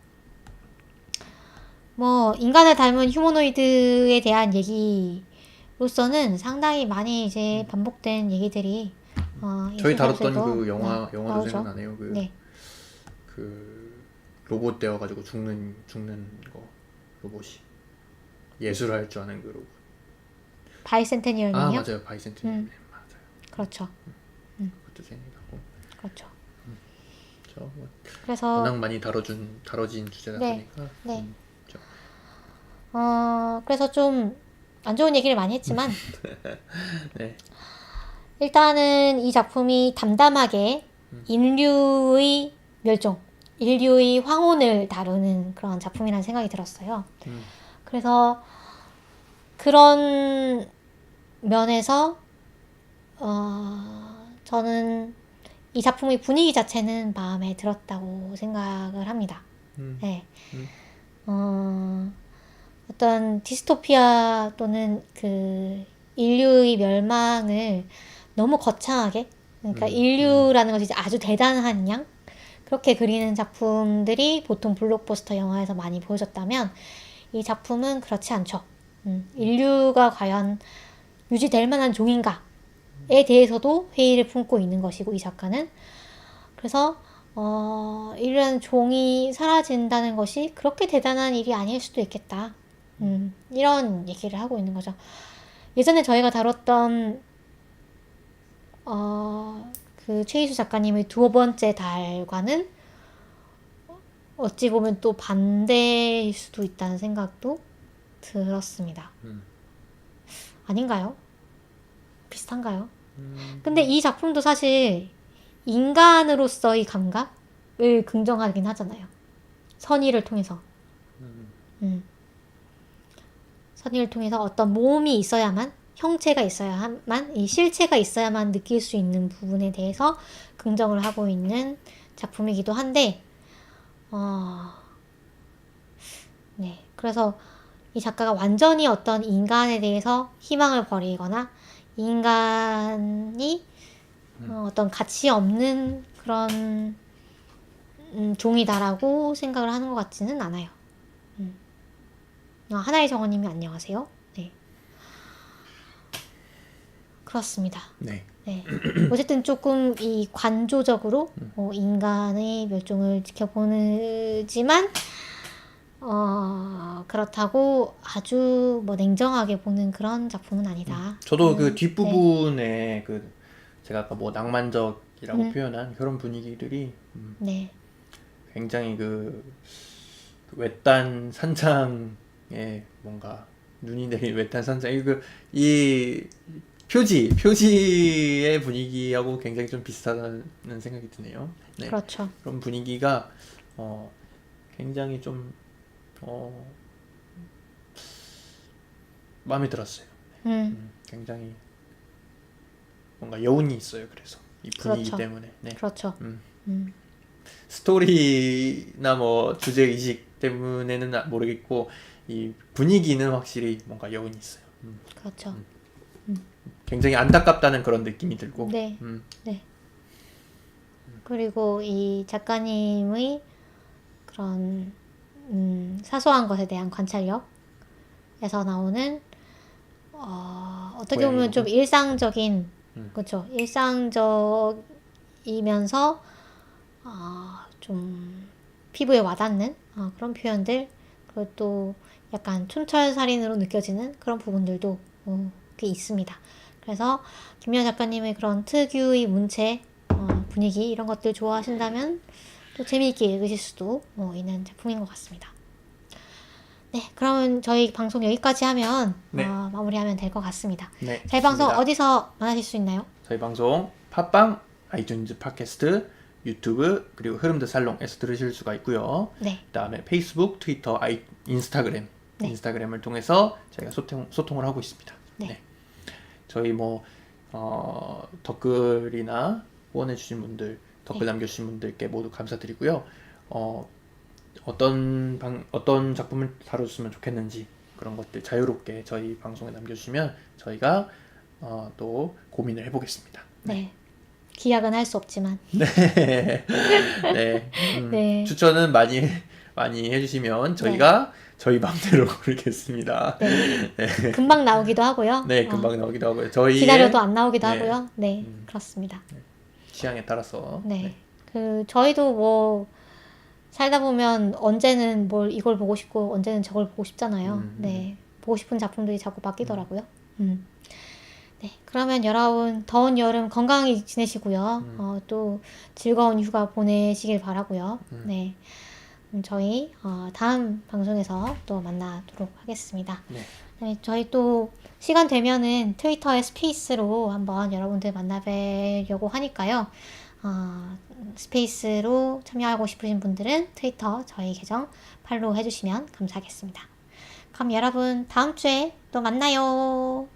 S1: 뭐 인간을 닮은 휴머노이드에 대한 얘기로서는 상당히 많이 이제 반복된 얘기들이
S2: 저희 다뤘던
S1: 소설에서도,
S2: 그 영화도
S1: 나오죠.
S2: 생각나네요.
S1: 네.
S2: 그 로봇 되어가지고 죽는 거 로봇이 예술할 줄 아는 그 로봇.
S1: 바이센테니얼맨이요?
S2: 맞아요. 바이센티니얼
S1: 음,
S2: 맞아요.
S1: 그렇죠. 음,
S2: 그것도 생각하고
S1: 그렇죠.
S2: 뭐
S1: 그래서
S2: 워낙 많이 다뤄진 주제다
S1: 네,
S2: 보니까
S1: 네.
S2: 그렇죠.
S1: 그래서 좀 안 좋은 얘기를 많이 했지만
S2: 네.
S1: 일단은 이 작품이 담담하게 인류의 멸종, 인류의 황혼을 다루는 그런 작품이라는 생각이 들었어요.
S2: 음,
S1: 그래서 그런 면에서 저는 이 작품의 분위기 자체는 마음에 들었다고 생각을 합니다.
S2: 음,
S1: 네.
S2: 음,
S1: 어떤 디스토피아 또는 그 인류의 멸망을 너무 거창하게, 그러니까 인류라는 것이 이제 아주 대단한 양 그렇게 그리는 작품들이 보통 블록버스터 영화에서 많이 보여졌다면 이 작품은 그렇지 않죠. 인류가 과연 유지될 만한 종인가에 대해서도 회의를 품고 있는 것이고 이 작가는 그래서 인류라는 종이 사라진다는 것이 그렇게 대단한 일이 아닐 수도 있겠다. 이런 얘기를 하고 있는 거죠. 예전에 저희가 다뤘던 그 최희수 작가님의 두 번째 달과는 어찌 보면 또 반대일 수도 있다는 생각도 들었습니다. 아닌가요? 비슷한가요? 근데 이 작품도 사실 인간으로서의 감각을 긍정하긴 하잖아요. 선의를 통해서. 음. 선의를 통해서 어떤 몸이 있어야만, 형체가 있어야만, 이 실체가 있어야만 느낄 수 있는 부분에 대해서 긍정을 하고 있는 작품이기도 한데, 네. 그래서 이 작가가 완전히 어떤 인간에 대해서 희망을 버리거나, 인간이 어떤 가치 없는 그런 종이다라고 생각을 하는 것 같지는 않아요. 하나의 정원님이 안녕하세요. 네. 그렇습니다.
S2: 네.
S1: 네. 어쨌든 조금 이 관조적으로 인간의 멸종을 지켜보지만 그렇다고 아주 뭐 냉정하게 보는 그런 작품은 아니다.
S2: 저도 그
S1: 네.
S2: 뒷부분에 그 제가 아까 뭐 낭만적이라고
S1: 네.
S2: 표현한 그런 분위기들이
S1: 네.
S2: 굉장히 그 외딴 산장에 뭔가 눈이 내린 외딴 산장 이 표지의 분위기하고 굉장히 좀 비슷하다는 생각이 드네요. 네.
S1: 그렇죠.
S2: 그런 분위기가 굉장히 좀 마음에 들었어요. 굉장히 뭔가 여운이 있어요. 그래서 이 분위기
S1: 그렇죠.
S2: 때문에. 네.
S1: 그렇죠.
S2: 스토리나 뭐 주제 의식 때문에는 모르겠고 이 분위기는 확실히 뭔가 여운이 있어요.
S1: 그렇죠.
S2: 굉장히 안타깝다는 그런 느낌이 들고.
S1: 네. 네. 그리고 이 작가님의 그런 사소한 것에 대한 관찰력에서 나오는 어떻게 보면 좀 일상적인 그렇죠. 일상적이면서 좀 피부에 와닿는 그런 표현들 그리고 또 약간 촌철살인으로 느껴지는 그런 부분들도 꽤 있습니다. 그래서 김미아 작가님의 그런 특유의 문체 분위기 이런 것들 좋아하신다면 또 재미있게 읽으실 수도 있는 작품인 것 같습니다. 네, 그러면 저희 방송 여기까지 하면
S2: 네.
S1: 마무리하면 될 것 같습니다.
S2: 네,
S1: 저희 방송
S2: 좋습니다.
S1: 어디서 만나실 수 있나요?
S2: 저희 방송 팟빵, 아이튠즈 팟캐스트, 유튜브 그리고 흐름드 살롱에서 들으실 수가 있고요.
S1: 네.
S2: 그다음에 페이스북, 트위터, 인스타그램
S1: 네.
S2: 인스타그램을 통해서 저희가 소통을 하고 있습니다.
S1: 네.
S2: 저희 뭐 댓글이나 후원해주신 분들, 댓글 남겨주신 분들께 모두 감사드리고요. 어떤 작품을 다뤄줬으면 좋겠는지 그런 것들 자유롭게 저희 방송에 남겨주시면 저희가 또 고민을 해보겠습니다.
S1: 네. 기약은 할 수 없지만.
S2: 네. 네.
S1: 네.
S2: 추천은 많이 해주시면 저희가 저희 마음대로 고르겠습니다.
S1: 네. 금방 나오기도 하고요.
S2: 네, 금방 나오기도 하고요. 저희의
S1: 기다려도 안 나오기도
S2: 네.
S1: 하고요. 네, 그렇습니다.
S2: 취향에 따라서.
S1: 네. 그 저희도 뭐 살다 보면 언제는 이걸 보고 싶고 언제는 저걸 보고 싶잖아요. 네. 보고 싶은 작품들이 자꾸 바뀌더라고요. 네, 그러면 여러분 더운 여름 건강히 지내시고요. 또 즐거운 휴가 보내시길 바라고요. 네, 저희 다음 방송에서 또 만나도록 하겠습니다.
S2: 네.
S1: 네, 저희 또 시간 되면은 트위터의 스페이스로 한번 여러분들 만나뵈려고 하니까요. 스페이스로 참여하고 싶으신 분들은 트위터 저희 계정 팔로우 해주시면 감사하겠습니다. 그럼 여러분 다음 주에 또 만나요.